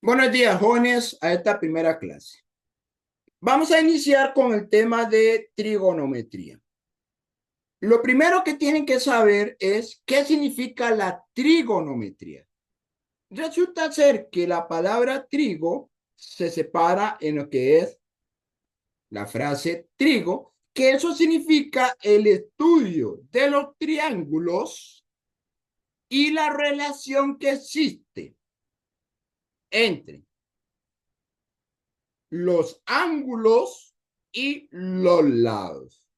Buenos días, jóvenes, a esta primera clase. Vamos a iniciar con el tema de trigonometría. Lo primero que tienen que saber es qué significa la trigonometría. Resulta ser que la palabra trigo se separa en lo que es la frase trigo, que eso significa el estudio de los triángulos y la relación que existe entre los ángulos y los lados.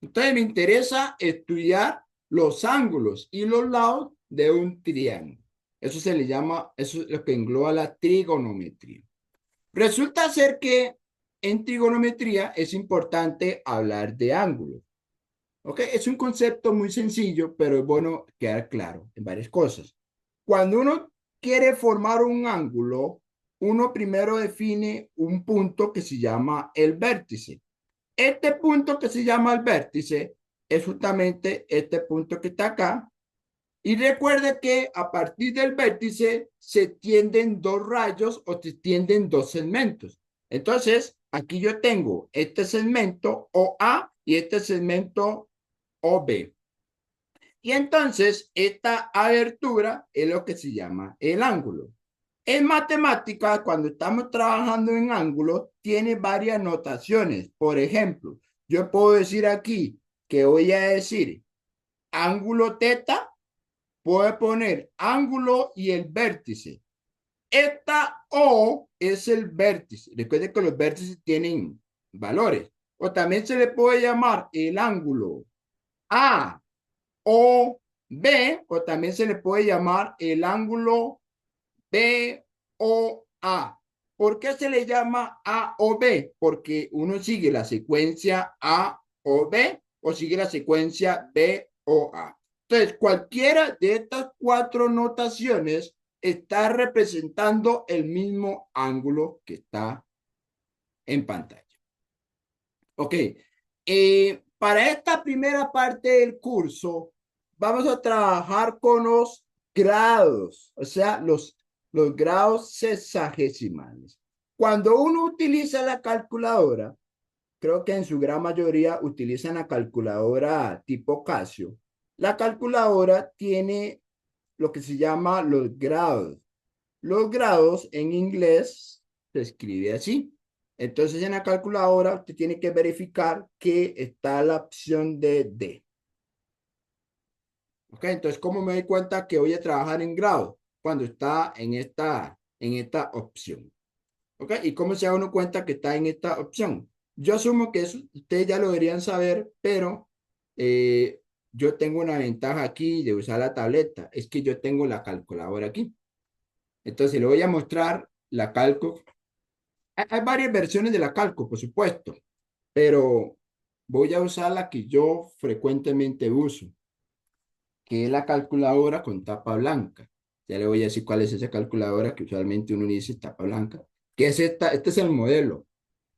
Entonces me interesa estudiar los ángulos y los lados de un triángulo. Eso se le llama, eso es lo que engloba la trigonometría. Resulta ser que en trigonometría es importante hablar de ángulos. ¿Ok? Es un concepto muy sencillo, pero es bueno quedar claro en varias cosas. Cuando uno quiere formar un ángulo, uno primero define un punto que se llama el vértice. Este punto que se llama el vértice es justamente este punto que está acá. Y recuerde que a partir del vértice se tienden dos rayos o se tienden dos segmentos. Entonces, aquí yo tengo este segmento OA y este segmento OB. Y entonces, esta abertura es lo que se llama el ángulo. En matemáticas, cuando estamos trabajando en ángulos, tiene varias notaciones. Por ejemplo, yo puedo decir aquí que voy a decir ángulo teta, puedo poner ángulo y el vértice. Esta O es el vértice. Recuerden que los vértices tienen valores. O también se le puede llamar el ángulo A o B, o también se le puede llamar el ángulo B o A. ¿Por qué se le llama A o B? Porque uno sigue la secuencia A o B o sigue la secuencia B o A. Entonces, cualquiera de estas cuatro notaciones está representando el mismo ángulo que está en pantalla. Ok. Para esta primera parte del curso, vamos a trabajar con los grados, o sea, los grados sexagesimales. Cuando uno utiliza la calculadora, creo que en su gran mayoría utilizan la calculadora tipo Casio. La calculadora tiene lo que se llama los grados. Los grados en inglés se escribe así. Entonces en la calculadora usted tiene que verificar que está la opción de D. ¿Ok? Entonces, ¿cómo me doy cuenta que voy a trabajar en grado? Cuando está en esta opción. ¿Ok? ¿Y cómo se da uno cuenta que está en esta opción? Yo asumo que eso ustedes ya lo deberían saber, pero eh, yo tengo una ventaja aquí de usar la tableta. Es que yo tengo la calculadora aquí. Entonces, le voy a mostrar la calco. Hay varias versiones de la calco, por supuesto, pero voy a usar la que yo frecuentemente uso, que es la calculadora con tapa blanca. Ya le voy a decir cuál es esa calculadora que usualmente uno dice tapa blanca, que es esta. Este es el modelo.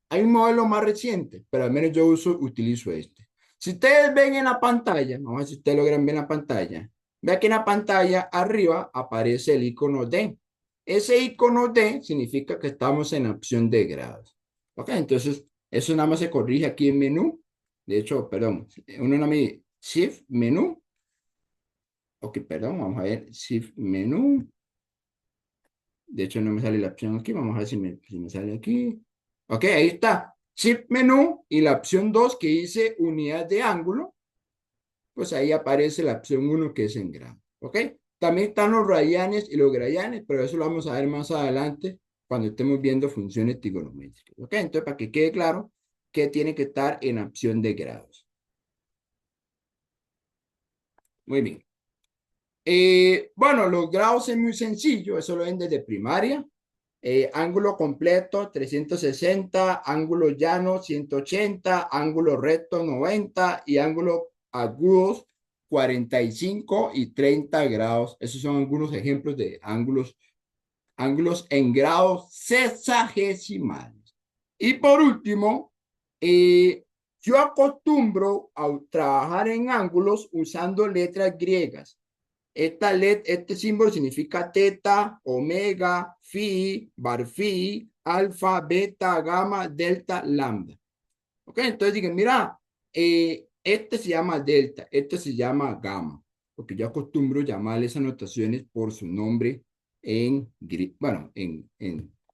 Hay un modelo más reciente, pero al menos yo utilizo este. Si ustedes ven en la pantalla, vamos a ver si ustedes logran ver en la pantalla, vean que en la pantalla arriba aparece el icono D. Ese icono D significa que estamos en la opción de grados. Ok, entonces eso nada más se corrige aquí en menú. De hecho, perdón, uno no me Shift menú. Ok, perdón, vamos a ver Shift menú. De hecho, no me sale la opción aquí. Vamos a ver si me sale aquí. Ok, ahí está. Shift menú y la opción 2 que dice unidad de ángulo. Pues ahí aparece la opción 1 que es en grado. Ok. También están los radianes y los gradianes, pero eso lo vamos a ver más adelante cuando estemos viendo funciones trigonométricas. Ok, entonces para que quede claro que tiene que estar en opción de grados. Muy bien. Bueno, los grados es muy sencillo, eso lo ven desde primaria. Ángulo completo 360, ángulo llano 180, ángulo recto 90 y ángulo agudos 45 y 30 grados. Esos son algunos ejemplos de ángulos en grados sexagesimales. Y por último, yo acostumbro a trabajar en ángulos usando letras griegas. Este símbolo significa teta, omega, phi, bar phi, alfa, beta, gamma, delta, lambda. ¿Ok? Entonces digan, mira, este se llama delta, este se llama gamma, porque yo acostumbro llamarle esas notaciones por su nombre en, bueno,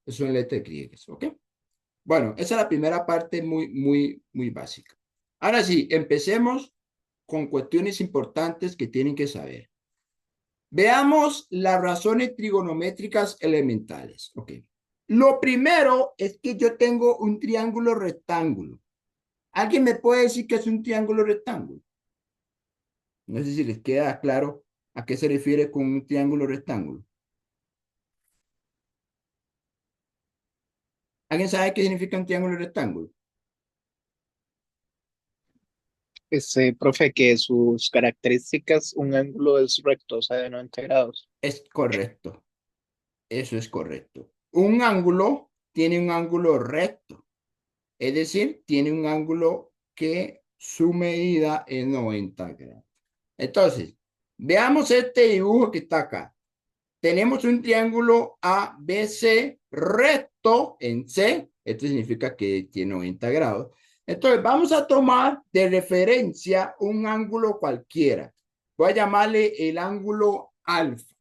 son letras griegas, ¿ok? Bueno, esa es la primera parte muy básica. Ahora sí, empecemos con cuestiones importantes que tienen que saber. Veamos las razones trigonométricas elementales. Ok. Lo primero es que yo tengo un triángulo rectángulo. ¿Alguien me puede decir que es un triángulo rectángulo? No sé si les queda claro a qué se refiere con un triángulo rectángulo. ¿Alguien sabe qué significa un triángulo rectángulo? Profe, que sus características, un ángulo es recto, o sea, de 90 grados. Es correcto. Eso es correcto. Un ángulo tiene un ángulo recto. Es decir, tiene un ángulo que su medida es 90 grados. Entonces, veamos este dibujo que está acá. Tenemos un triángulo ABC recto en C. Esto significa que tiene 90 grados. Entonces, vamos a tomar de referencia un ángulo cualquiera. Voy a llamarle el ángulo alfa.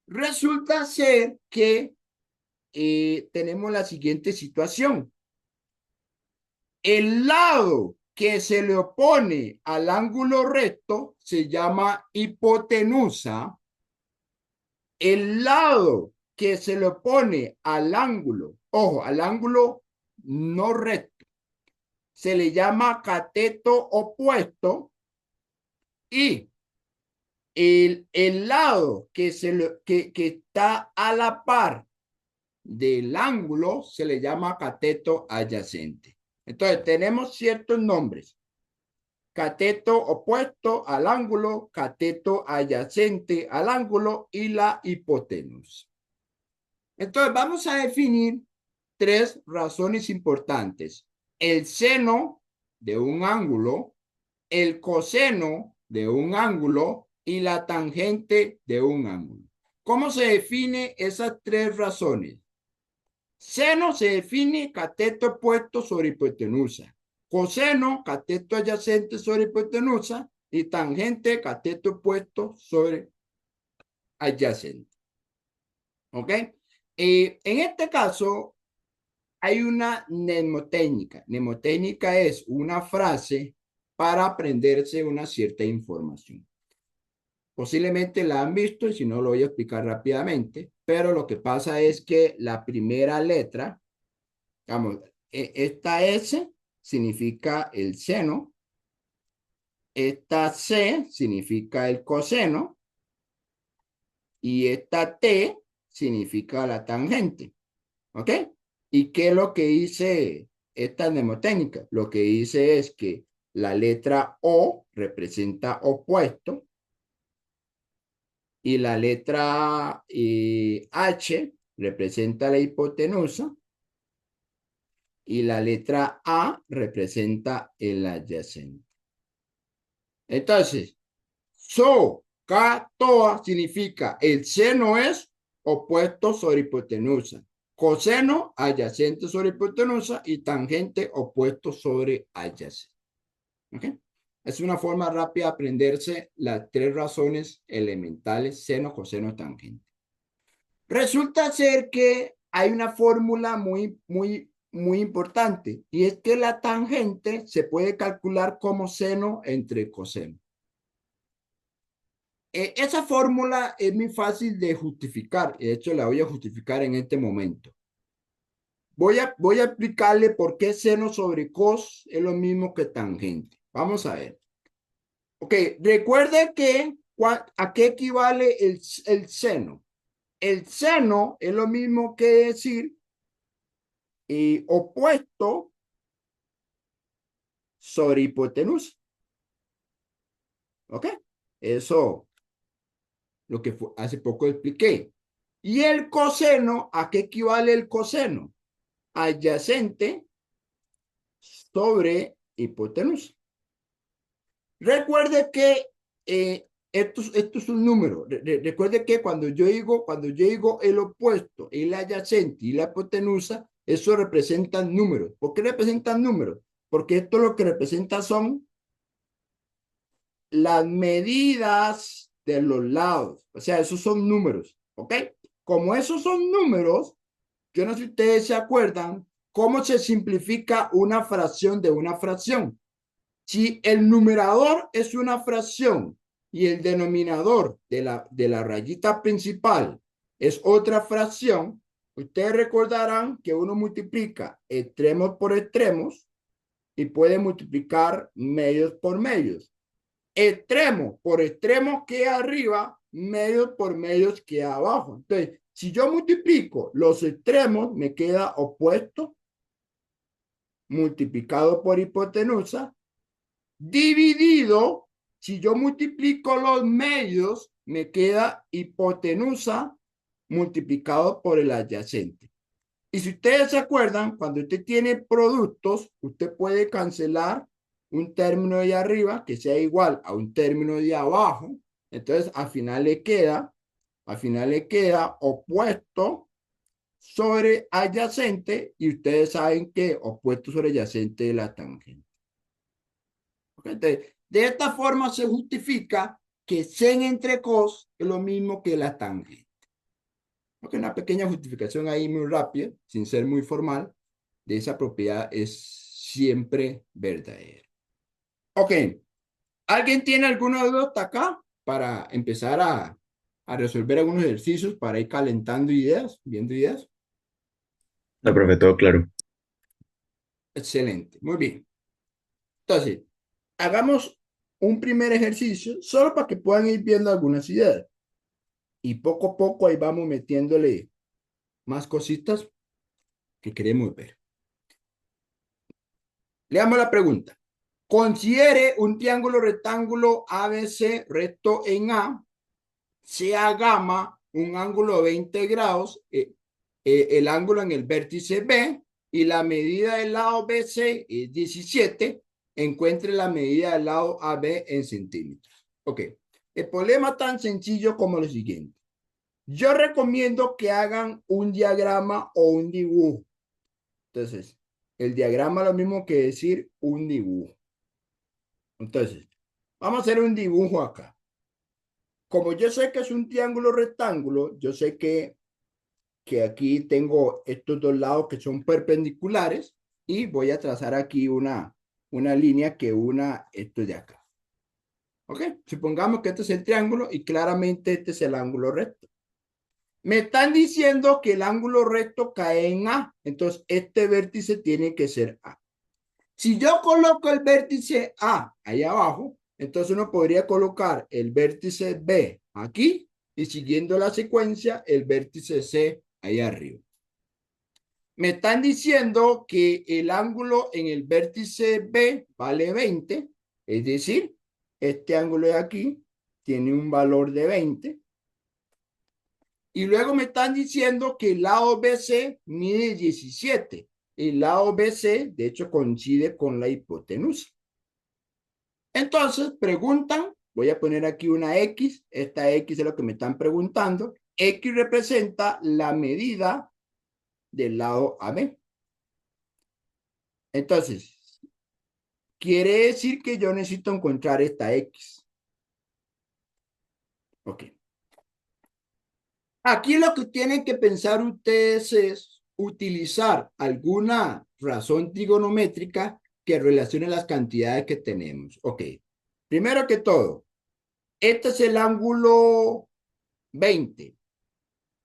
Resulta ser que tenemos la siguiente situación. El lado que se le opone al ángulo recto se llama hipotenusa. El lado que se le opone al ángulo, ojo, al ángulo no recto, se le llama cateto opuesto y el lado que está a la par del ángulo se le llama cateto adyacente. Entonces, tenemos ciertos nombres. Cateto opuesto al ángulo, cateto adyacente al ángulo y la hipotenusa. Entonces, vamos a definir tres razones importantes. El seno de un ángulo, el coseno de un ángulo y la tangente de un ángulo. ¿Cómo se define esas tres razones? Seno se define cateto opuesto sobre hipotenusa. Coseno, cateto adyacente sobre hipotenusa. Y tangente, cateto opuesto sobre adyacente. ¿Ok? En este caso, hay una mnemotécnica. Mnemotécnica es una frase para aprenderse una cierta información. Posiblemente la han visto y si no lo voy a explicar rápidamente, pero lo que pasa es que la primera letra, vamos, esta S significa el seno, esta C significa el coseno y esta T significa la tangente. ¿Ok? ¿Y qué es lo que dice esta mnemotécnica? Lo que dice es que la letra O representa opuesto y la letra H representa la hipotenusa y la letra A representa el adyacente. Entonces, toa significa el seno es opuesto sobre hipotenusa, coseno adyacente sobre hipotenusa y tangente opuesto sobre adyacente. ¿Okay? Es una forma rápida de aprenderse las tres razones elementales, seno, coseno, tangente. Resulta ser que hay una fórmula muy importante y es que la tangente se puede calcular como seno entre coseno. Esa fórmula es muy fácil de justificar. De hecho, la voy a justificar en este momento. Voy a explicarle por qué seno sobre cos es lo mismo que tangente. Vamos a ver. Ok, recuerde que ¿a qué equivale el seno? El seno es lo mismo que decir opuesto sobre hipotenusa. ¿Ok? Eso lo que hace poco expliqué. ¿Y el coseno? ¿A qué equivale el coseno? Adyacente sobre hipotenusa. Recuerde que esto es un número. Recuerde que cuando yo digo el opuesto, el adyacente y la hipotenusa, eso representan números. ¿Por qué representan números? Porque esto lo que representa son las medidas de los lados. O sea, esos son números, ¿ok? Como esos son números, yo no sé si ustedes se acuerdan cómo se simplifica una fracción de una fracción. Si el numerador es una fracción y el denominador de la rayita principal es otra fracción, ustedes recordarán que uno multiplica extremos por extremos y puede multiplicar medios por medios. Extremo por extremo que arriba, medios por medios que abajo. Entonces, si yo multiplico los extremos, me queda opuesto multiplicado por hipotenusa dividido, si yo multiplico los medios, me queda hipotenusa multiplicado por el adyacente. Y si ustedes se acuerdan, cuando usted tiene productos, usted puede cancelar un término de arriba que sea igual a un término de abajo. Entonces, al final le queda opuesto sobre adyacente y ustedes saben que opuesto sobre adyacente de la tangente. Entonces, de esta forma se justifica que sen entre cos es lo mismo que la tangente. Okay, una pequeña justificación ahí muy rápida, sin ser muy formal, de esa propiedad es siempre verdadera. Ok, ¿alguien tiene alguna duda hasta acá para empezar a resolver algunos ejercicios para ir calentando ideas, viendo ideas? No, profe, todo claro. Excelente, muy bien. Entonces, hagamos un primer ejercicio solo para que puedan ir viendo algunas ideas. Y poco a poco ahí vamos metiéndole más cositas que queremos ver. Leamos la pregunta. Considere un triángulo rectángulo ABC recto en A, sea gamma un ángulo de 20 grados, el ángulo en el vértice B y la medida del lado BC es 17. Encuentre la medida del lado AB en centímetros. Ok, el problema tan sencillo como lo siguiente. Yo recomiendo que hagan un diagrama o un dibujo. Entonces, el diagrama es lo mismo que decir un dibujo. Entonces, vamos a hacer un dibujo acá. Como yo sé que es un triángulo rectángulo, yo sé que aquí tengo estos dos lados que son perpendiculares y voy a trazar aquí una línea que una esto de acá. ¿Ok? Supongamos que este es el triángulo y claramente este es el ángulo recto. Me están diciendo que el ángulo recto cae en A, entonces este vértice tiene que ser A. Si yo coloco el vértice A ahí abajo, entonces uno podría colocar el vértice B aquí y siguiendo la secuencia, el vértice C ahí arriba. Me están diciendo que el ángulo en el vértice B vale 20, es decir, este ángulo de aquí tiene un valor de 20. Y luego me están diciendo que el lado BC mide 17. El lado BC, de hecho, coincide con la hipotenusa. Entonces, preguntan, voy a poner aquí una X. Esta X es lo que me están preguntando. X representa la medida del lado AB. Entonces, quiere decir que yo necesito encontrar esta X. Ok. Aquí lo que tienen que pensar ustedes es utilizar alguna razón trigonométrica que relacione las cantidades que tenemos. Ok. Primero que todo, este es el ángulo 20.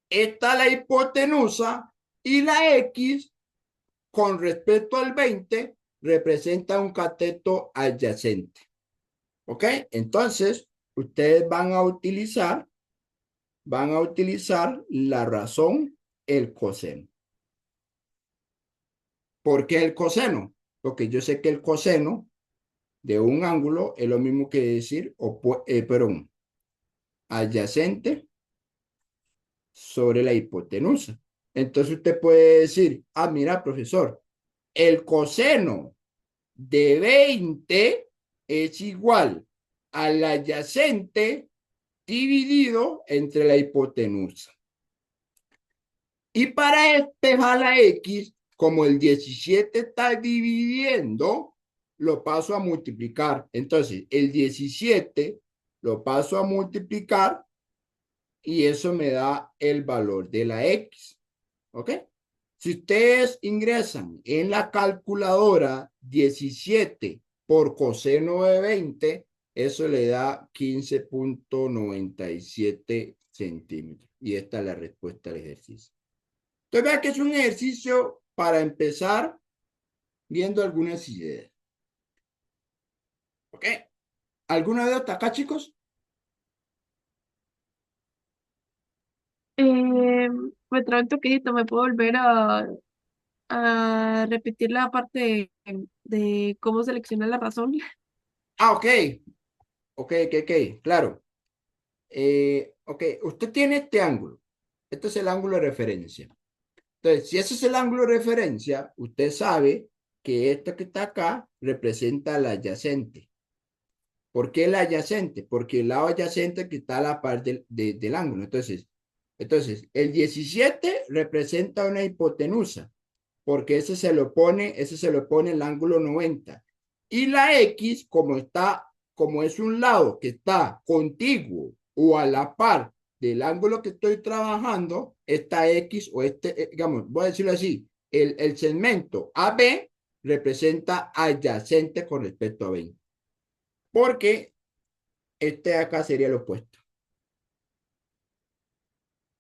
Esta es la hipotenusa y la X con respecto al 20 representa un cateto adyacente. ¿Ok? Entonces, ustedes van a utilizar la razón, el coseno. ¿Por qué el coseno? Porque yo sé que el coseno de un ángulo es lo mismo que decir, perdón, adyacente sobre la hipotenusa. Entonces usted puede decir, ah, mira, profesor, el coseno de 20 es igual al adyacente dividido entre la hipotenusa. Y para despejar la X, como el 17 está dividiendo, lo paso a multiplicar. Entonces, el 17 lo paso a multiplicar y eso me da el valor de la X. ¿Ok? Si ustedes ingresan en la calculadora 17 por coseno de 20, eso le da 15.97 centímetros. Y esta es la respuesta al ejercicio. Entonces, vean que es un ejercicio para empezar viendo algunas ideas. ¿Ok? ¿Alguna duda hasta acá, chicos? Me trae un toquedito, ¿me puedo volver a repetir la parte de cómo seleccionar la razón? Ah, ok. Ok, ok, ok. Claro. Ok, usted tiene este ángulo. Este es el ángulo de referencia. Entonces, si ese es el ángulo de referencia, usted sabe que esto que está acá representa la adyacente. ¿Por qué la adyacente? Porque el lado adyacente que está a la par del ángulo. Entonces, el 17 representa una hipotenusa, porque ese se lo pone el ángulo 90. Y la X, como es un lado que está contiguo o a la par del ángulo que estoy trabajando, esta X o digamos, voy a decirlo así, el segmento AB representa adyacente con respecto a 20. Porque este de acá sería el opuesto.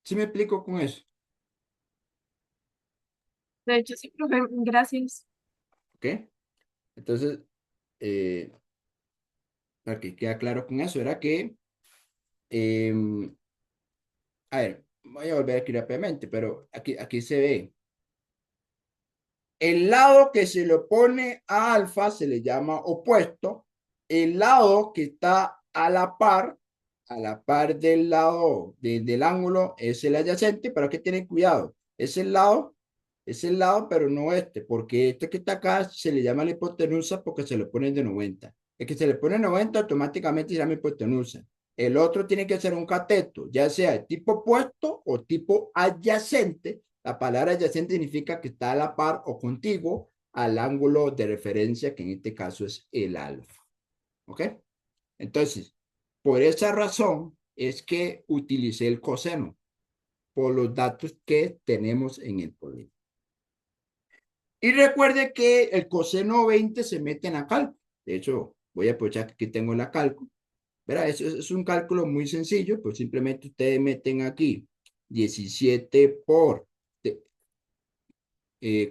¿Sí me explico con eso? De hecho, sí, profe, gracias. ¿Ok? Entonces, eh, para que quede claro con eso, era que, a ver, voy a volver aquí rápidamente, pero aquí se ve. El lado que se le opone a alfa se le llama opuesto. El lado que está a la par del lado del ángulo, es el adyacente, pero hay que tener cuidado. Es el lado, pero no este, porque este que está acá se le llama la hipotenusa porque se le pone de 90. El que se le pone 90 automáticamente se llama hipotenusa. El otro tiene que ser un cateto, ya sea de tipo opuesto o tipo adyacente. La palabra adyacente significa que está a la par o contiguo al ángulo de referencia, que en este caso es el alfa. ¿Ok? Entonces, por esa razón es que utilicé el coseno, por los datos que tenemos en el problema. Y recuerde que el coseno 20 se mete en la cálculo. De hecho, voy a aprovechar que aquí tengo la cálculo. Verá, eso es un cálculo muy sencillo, pues simplemente ustedes meten aquí 17 por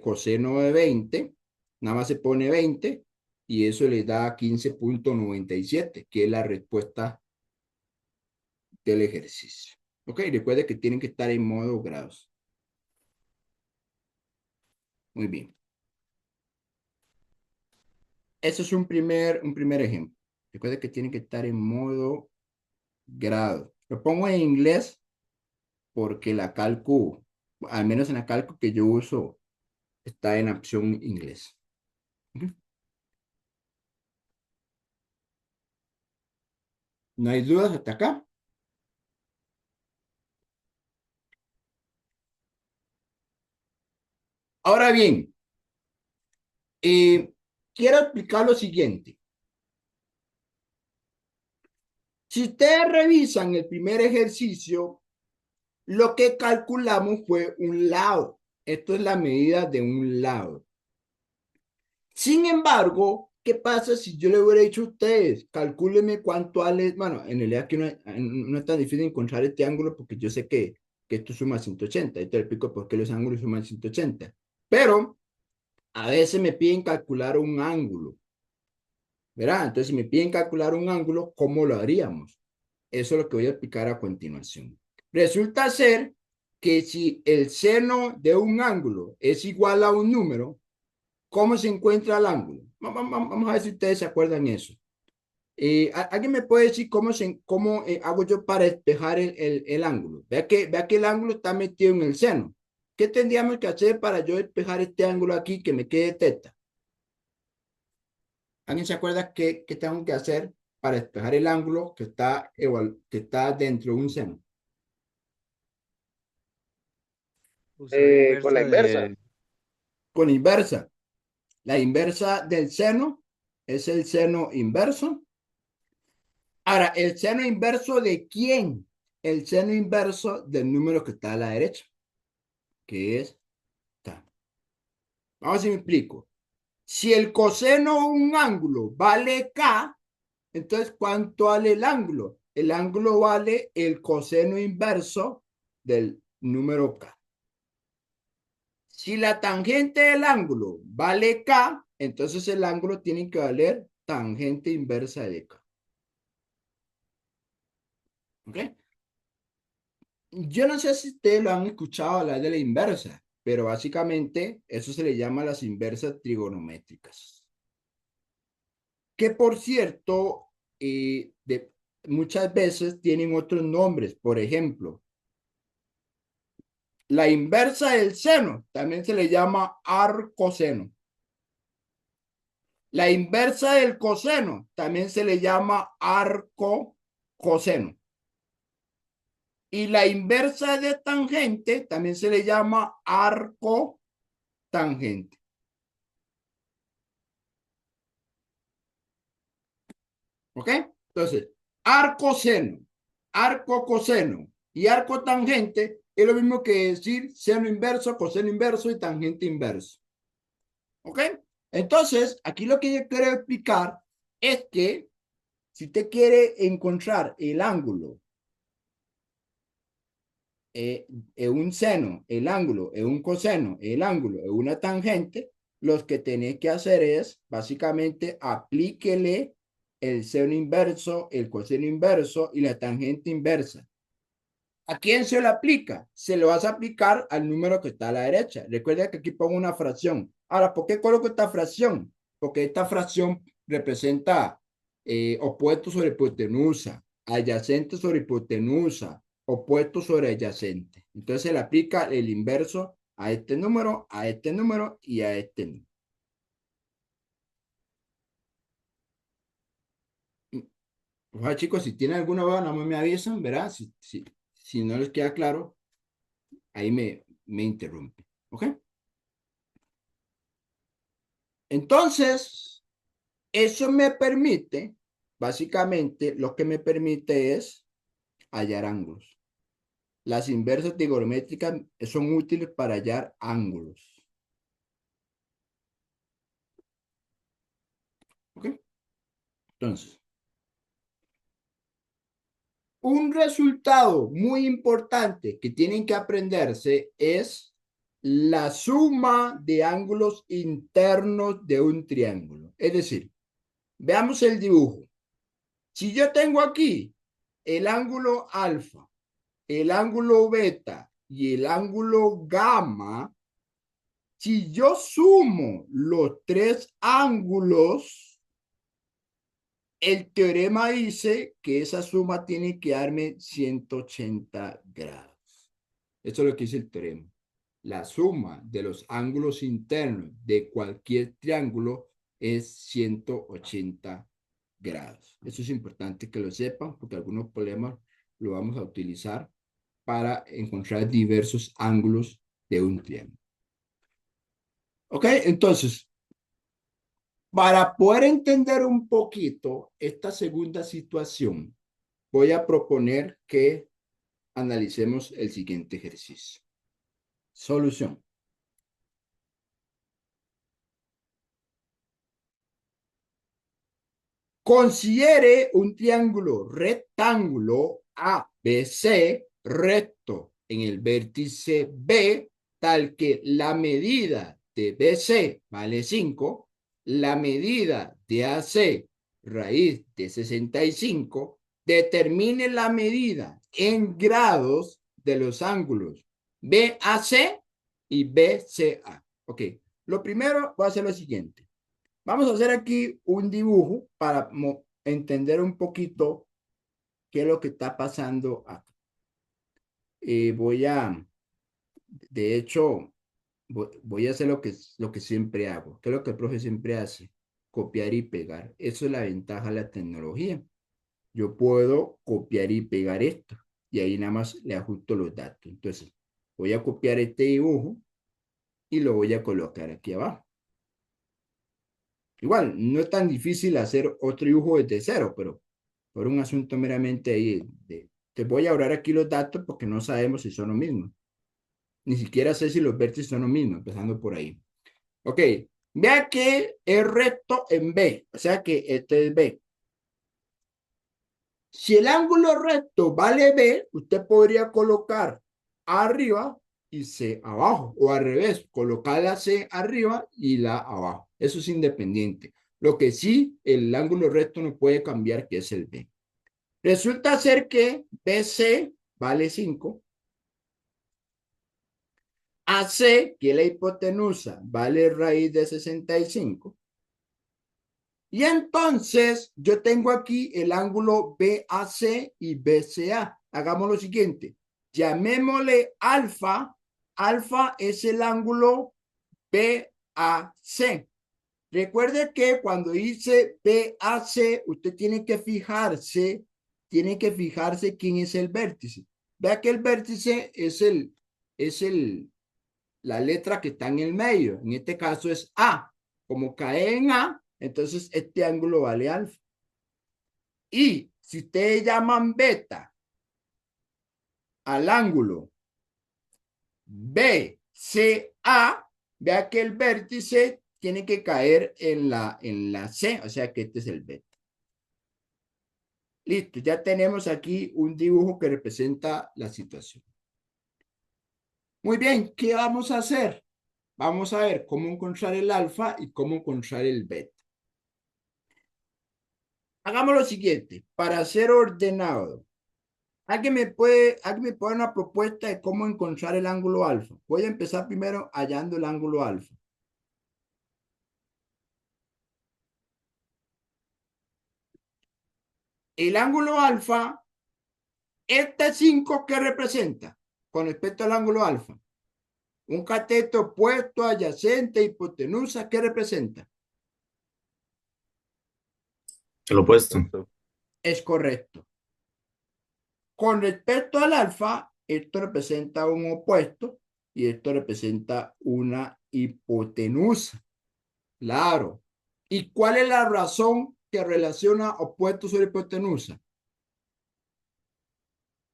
coseno de 20, nada más se pone 20 y eso le da 15.97, que es la respuesta del ejercicio. Ok, recuerde que tienen que estar en modo grados. Muy bien. Eso es un primer ejemplo. Recuerde que tienen que estar en modo grado. Lo pongo en inglés porque la calco, al menos en la calco que yo uso, está en opción inglés. ¿Ok? ¿No hay dudas hasta acá? Ahora bien, quiero explicar lo siguiente. Si ustedes revisan el primer ejercicio, lo que calculamos fue un lado. Esto es la medida de un lado. Sin embargo, ¿qué pasa si yo le hubiera dicho a ustedes, calcúlenme cuánto Ale, bueno, en realidad aquí no es tan difícil encontrar este ángulo porque yo sé que esto suma 180, y te explico por qué los ángulos suman 180. Pero a veces me piden calcular un ángulo, ¿verdad? Entonces, si me piden calcular un ángulo, ¿cómo lo haríamos? Eso es lo que voy a explicar a continuación. Resulta ser que si el seno de un ángulo es igual a un número, ¿cómo se encuentra el ángulo? Vamos a ver si ustedes se acuerdan eso. ¿Alguien me puede decir cómo hago yo para despejar el ángulo? Vea que el ángulo está metido en el seno. ¿Qué tendríamos que hacer para yo despejar este ángulo aquí que me quede teta? ¿Alguien se acuerda qué tengo que hacer? para despejar el ángulo que está dentro de un seno? Usar la Con la inversa inversa. de... Con inversa. La inversa del seno es el seno inverso. Ahora, ¿el seno inverso de quién? El seno inverso del número que está a la derecha, que es ta. Vamos a ver si me explico. Si el coseno de un ángulo vale K, entonces, ¿cuánto vale el ángulo? El ángulo vale el coseno inverso del número K. Si la tangente del ángulo vale K, entonces el ángulo tiene que valer tangente inversa de K. ¿Ok? Yo no sé si ustedes lo han escuchado hablar de la inversa, pero básicamente eso se le llama las inversas trigonométricas. Que por cierto, muchas veces tienen otros nombres. Por ejemplo, la inversa del seno también se le llama arcoseno. La inversa del coseno también se le llama arcocoseno. Y la inversa de tangente también se le llama arcotangente. ¿Ok? Entonces, arcoseno, arcocoseno y arcotangente es lo mismo que decir seno inverso, coseno inverso y tangente inverso. ¿Ok? Entonces, aquí lo que yo quiero explicar es que si usted quiere encontrar el ángulo un seno, el ángulo un coseno, el ángulo una tangente, lo que tiene que hacer es, básicamente, aplíquele el seno inverso, el coseno inverso y la tangente inversa. ¿A quién se lo aplica? Se lo vas a aplicar al número que está a la derecha. Recuerda que aquí pongo una fracción. Ahora, ¿por qué coloco esta fracción? Porque esta fracción representa opuesto sobre hipotenusa, adyacente sobre hipotenusa, opuesto sobre adyacente. Entonces se le aplica el inverso a este número y a este número. Ojalá, chicos, si tienen alguna duda, no me avisan, ¿verdad? Si no les queda claro, ahí me interrumpe. ¿Ok? Entonces, eso me permite, básicamente, lo que me permite es hallar ángulos. Las inversas trigonométricas son útiles para hallar ángulos. ¿Ok? Entonces, un resultado muy importante que tienen que aprenderse es la suma de ángulos internos de un triángulo. Es decir, veamos el dibujo. Si yo tengo aquí el ángulo alfa, el ángulo beta y el ángulo gamma, si yo sumo los tres ángulos, el teorema dice que esa suma tiene que darme 180 grados. Eso es lo que dice el teorema. La suma de los ángulos internos de cualquier triángulo es 180 grados. Eso es importante que lo sepan porque algunos problemas lo vamos a utilizar para encontrar diversos ángulos de un triángulo. ¿Ok? Entonces, para poder entender un poquito esta segunda situación, voy a proponer que analicemos el siguiente ejercicio. Solución. Considere un triángulo rectángulo ABC recto en el vértice B, tal que la medida de BC vale 5, la medida de AC raíz de 65, determine la medida en grados de los ángulos BAC y BCA. Ok, lo primero voy a hacer lo siguiente. Vamos a hacer aquí un dibujo para entender un poquito qué es lo que está pasando acá. De hecho, voy a hacer lo que siempre hago. ¿Qué es lo que el profe siempre hace? Copiar y pegar. Eso es la ventaja de la tecnología. yo puedo copiar y pegar esto. Y ahí nada más le ajusto los datos. Entonces, voy a copiar este dibujo y lo voy a colocar aquí abajo. Igual, no es tan difícil hacer otro dibujo desde cero, pero por un asunto meramente ahí te voy a ahorrar aquí los datos porque no sabemos si son los mismos. Ni siquiera sé si los vértices son los mismos, empezando por ahí. Ok, vea que es recto en B, o sea que este es B. Si el ángulo recto vale B, usted podría colocar A arriba y C abajo, o al revés, colocar la C arriba y la abajo. Eso es independiente. Lo que sí, el ángulo recto no puede cambiar, que es el B. Resulta ser que BC vale 5. AC, que es la hipotenusa, vale raíz de 65. Y entonces yo tengo aquí el ángulo BAC y BCA. Hagamos lo siguiente. Llamémosle alfa. Alfa es el ángulo BAC. Recuerde que cuando dice BAC, usted tiene que fijarse quién es el vértice. Vea que el vértice es la letra que está en el medio. En este caso es A. Como cae en A, entonces este ángulo vale alfa. Y si ustedes llaman beta al ángulo BCA, vea que el vértice tiene que caer en la C, o sea que este es el beta. Listo, ya tenemos aquí un dibujo que representa la situación. Muy bien, ¿qué vamos a hacer? Vamos a ver cómo encontrar el alfa y cómo encontrar el beta. Hagamos lo siguiente, para ser ordenado. ¿Alguien me puede dar una propuesta de cómo encontrar el ángulo alfa? Voy a empezar primero hallando el ángulo alfa. El ángulo alfa, este 5, ¿qué representa? Con respecto al ángulo alfa. Un cateto opuesto, adyacente, hipotenusa, ¿qué representa? El opuesto. Es correcto. Con respecto al alfa, esto representa un opuesto y esto representa una hipotenusa. Claro. ¿Y cuál es la razón que relaciona opuesto sobre hipotenusa?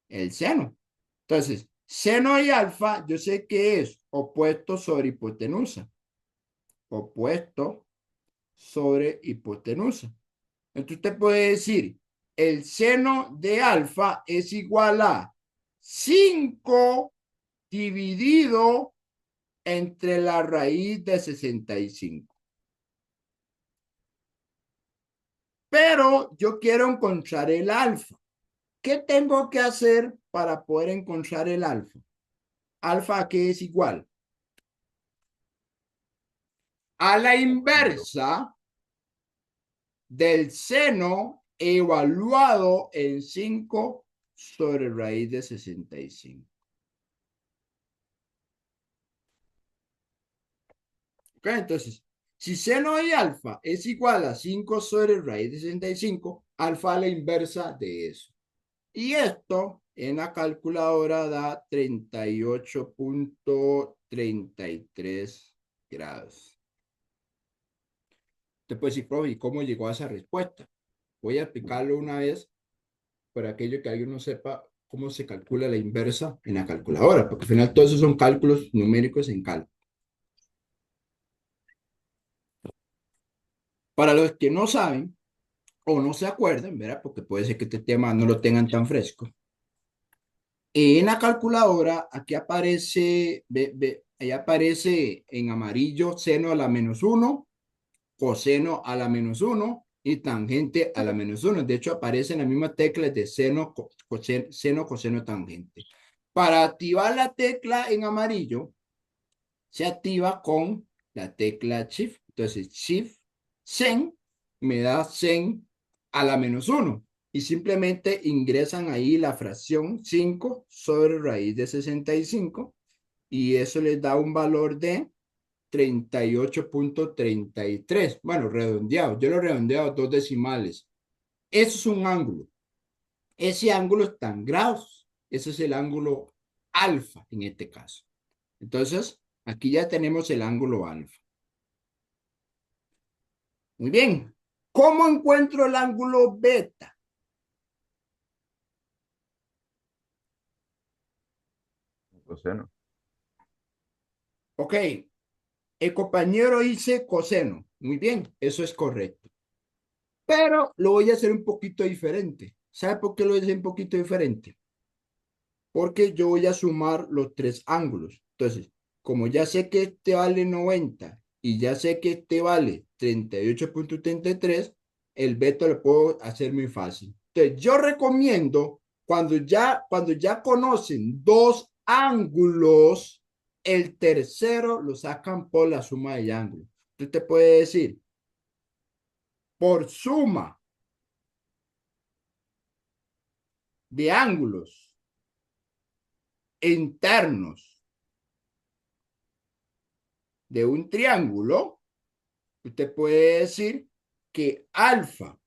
El seno. Entonces, seno y alfa, yo sé que es opuesto sobre hipotenusa. Opuesto sobre hipotenusa. Entonces usted puede decir, el seno de alfa es igual a 5 dividido entre la raíz de 65. Pero yo quiero encontrar el alfa. ¿Qué tengo que hacer para poder encontrar el alfa? Alfa, ¿a qué es igual? A la inversa del seno evaluado en 5 sobre raíz de 65. ¿Ok? Entonces, si seno de alfa es igual a 5 sobre raíz de 65, alfa a la inversa de eso. Y esto en la calculadora da 38.33 grados. Usted puede decir, profe, ¿y cómo llegó a esa respuesta? Voy a explicarlo una vez para aquello que alguien no sepa cómo se calcula la inversa en la calculadora, porque al final todos esos son cálculos numéricos en cálculo. Para los que no saben o no se acuerdan, ¿verdad? Porque puede ser que este tema no lo tengan tan fresco. En la calculadora, aquí aparece, ahí aparece en amarillo seno a la -1, coseno a la -1 y tangente a la -1. De hecho, aparecen las mismas teclas de seno, coseno, tangente. Para activar la tecla en amarillo, se activa con la tecla Shift. Entonces, Shift, Sen, me da Sen a la -1. Y simplemente ingresan ahí la fracción 5 sobre raíz de 65. Y eso les da un valor de 38.33. Bueno, redondeado. Yo lo he redondeado a 2 decimales. Eso es un ángulo. Ese ángulo está en grados. Ese es el ángulo alfa en este caso. Entonces, aquí ya tenemos el ángulo alfa. Muy bien. ¿Cómo encuentro el ángulo beta? Coseno. Ok. El compañero dice coseno. Muy bien, eso es correcto. Pero lo voy a hacer un poquito diferente. ¿Sabe por qué lo voy a hacer un poquito diferente? Porque yo voy a sumar los tres ángulos. Entonces, como ya sé que este vale 90 y ya sé que este vale 38,33, el beta lo puedo hacer muy fácil. Entonces, yo recomiendo cuando ya conocen dos ángulos, el tercero lo sacan por la suma de ángulos. Usted te puede decir, por suma de ángulos internos de un triángulo, usted puede decir que alfa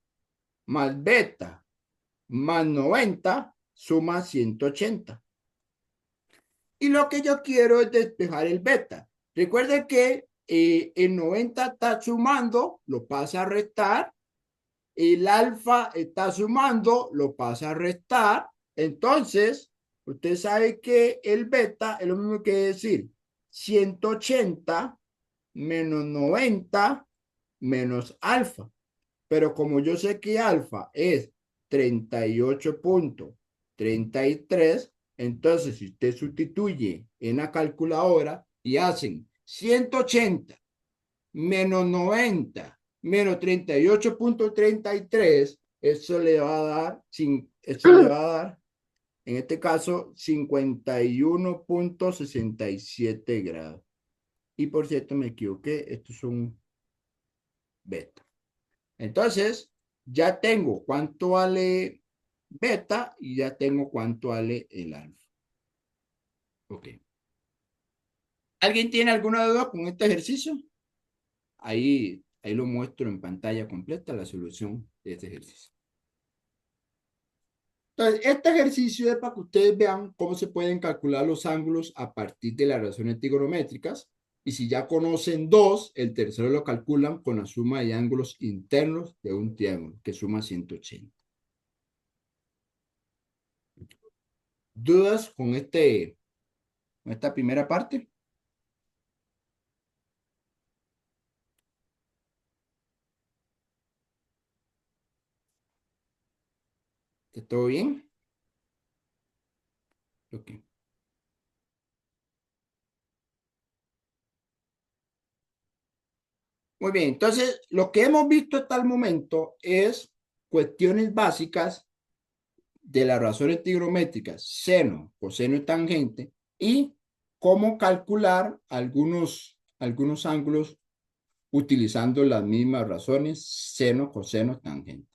más beta más 90 suma 180. Y lo que yo quiero es despejar el beta. Recuerde que el 90 está sumando, lo pasa a restar. El alfa está sumando, lo pasa a restar. Entonces, usted sabe que el beta es lo mismo que decir 180 menos 90 menos alfa. Pero como yo sé que alfa es 38,33, entonces si usted sustituye en la calculadora y hacen 180 menos 90 menos 38,33, eso le va a dar, en este caso, 51,67 grados. Y por cierto, me equivoqué, esto es un beta. Entonces, ya tengo cuánto vale beta y ya tengo cuánto vale el alfa. Ok. ¿Alguien tiene alguna duda con este ejercicio? Ahí lo muestro en pantalla completa, la solución de este ejercicio. Entonces, este ejercicio es para que ustedes vean cómo se pueden calcular los ángulos a partir de las relaciones trigonométricas. Y si ya conocen dos, el tercero lo calculan con la suma de ángulos internos de un triángulo, que suma 180. ¿Dudas con esta primera parte? ¿Está todo bien? Ok. Muy bien, entonces lo que hemos visto hasta el momento es cuestiones básicas de las razones trigonométricas, seno, coseno y tangente, y cómo calcular algunos ángulos utilizando las mismas razones, seno, coseno, tangente.